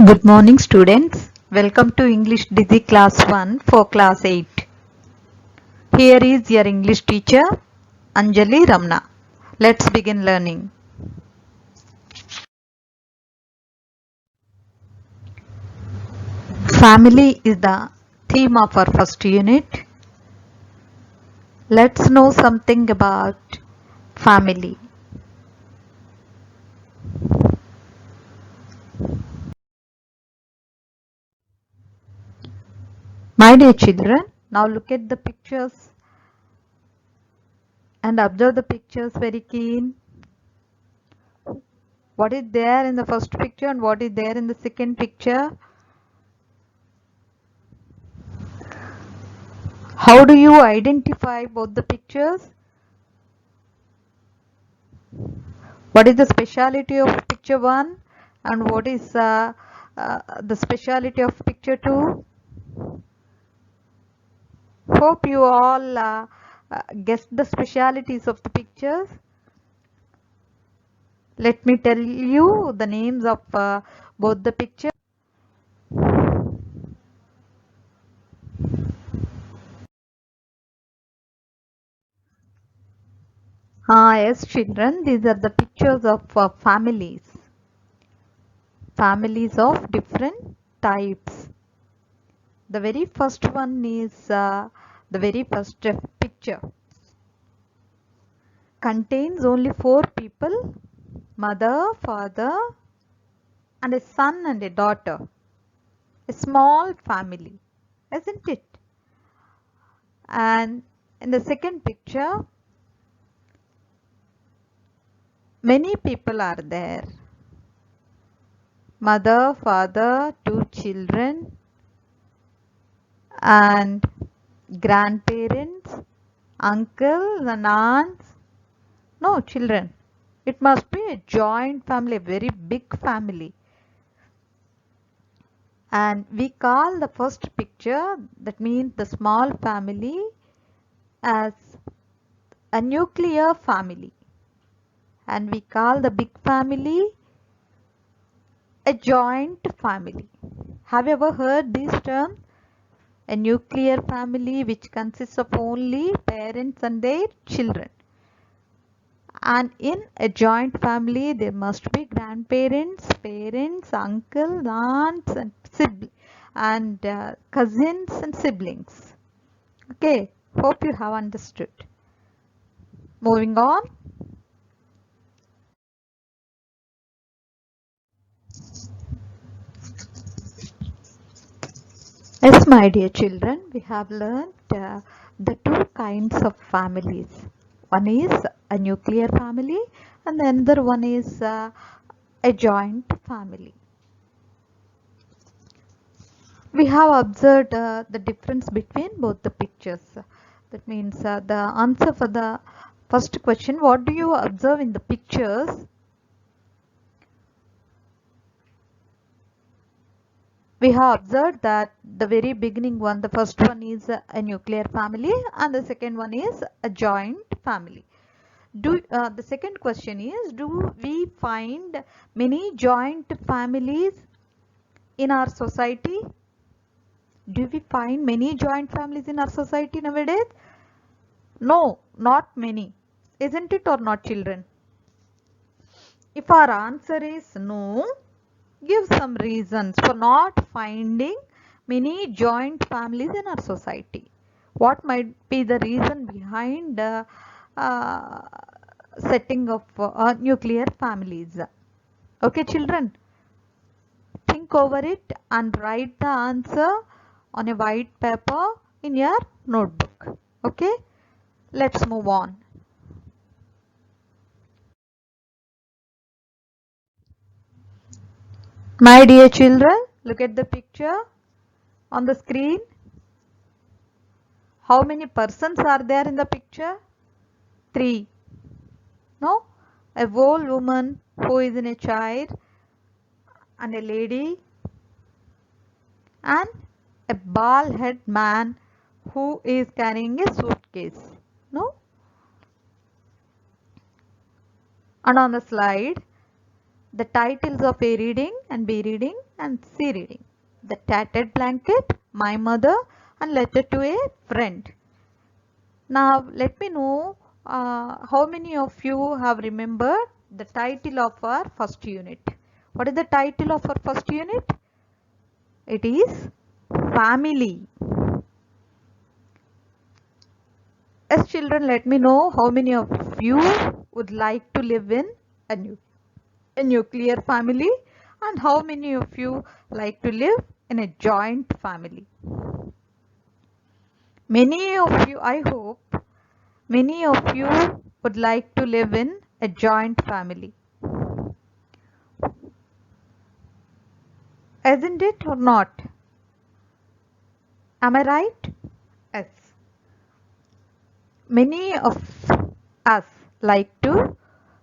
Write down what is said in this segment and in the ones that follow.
Good morning students. Welcome to English DIGI class 1 for class 8. Here is your English teacher Anjali Ramna. Let's begin learning. Family is the theme of our first unit. Let's know something about family. My dear children, now look at the pictures and observe the pictures very keen. What is there in the first picture and what is there in the second picture? How do you identify both the pictures? What is the speciality of picture 1 and what is the speciality of picture 2? Hope you all guessed the specialities of the pictures. Let me tell you the names of both the pictures. Yes children, these are the pictures of families of different types. The very first one is the very first picture. Contains only 4 people, mother, father, and a son and a daughter. A small family, isn't it? And in the second picture, many people are there. Mother, father, 2 children, and grandparents, uncles and aunts. No, children. It must be a joint family, a very big family. And we call the first picture, that means the small family, as a nuclear family. And we call the big family a joint family. Have you ever heard this term? A nuclear family which consists of only parents and their children. And in a joint family, there must be grandparents, parents, uncles, aunts, and siblings, and cousins and siblings. Okay, hope you have understood. Moving on. Yes, my dear children, we have learned the 2 kinds of families. One is a nuclear family and the other one is a joint family. We have observed the difference between both the pictures. That means the answer for the first question, what do you observe in the pictures? We have observed that the very beginning one, the first one is a nuclear family and the second one is a joint family. The second question is, do we find many joint families in our society? Do we find many joint families in our society nowadays? No, not many. Isn't it or not, children? If our answer is no, give some reasons for not finding many joint families in our society. What might be the reason behind uh, setting of nuclear families? Okay, children, think over it and write the answer on a white paper in your notebook. Okay, let's move on. My dear children, look at the picture on the screen. How many persons are there in the picture? 3. No? A old woman who is in a chair and a lady and a bald head man who is carrying a suitcase. No? And on the slide, the titles of A reading and B reading and C reading. The tattered blanket, my mother, and letter to a friend. Now let me know how many of you have remembered the title of our first unit. What is the title of our first unit? It is family. As children, let me know how many of you would like to live in a nuclear family and how many of you like to live in a joint family. Many of you, I hope, many of you would like to live in a joint family. Isn't it or not? Am I right? Yes. Many of us like to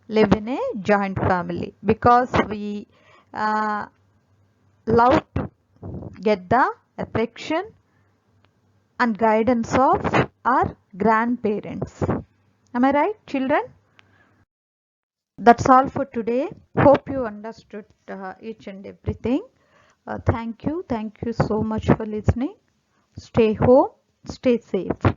live in a joint family because we uh, love to get the affection and guidance of our grandparents. Am I right, children? That's all for today. Hope you understood each and everything. Thank you. Thank you so much for listening. Stay home, stay safe.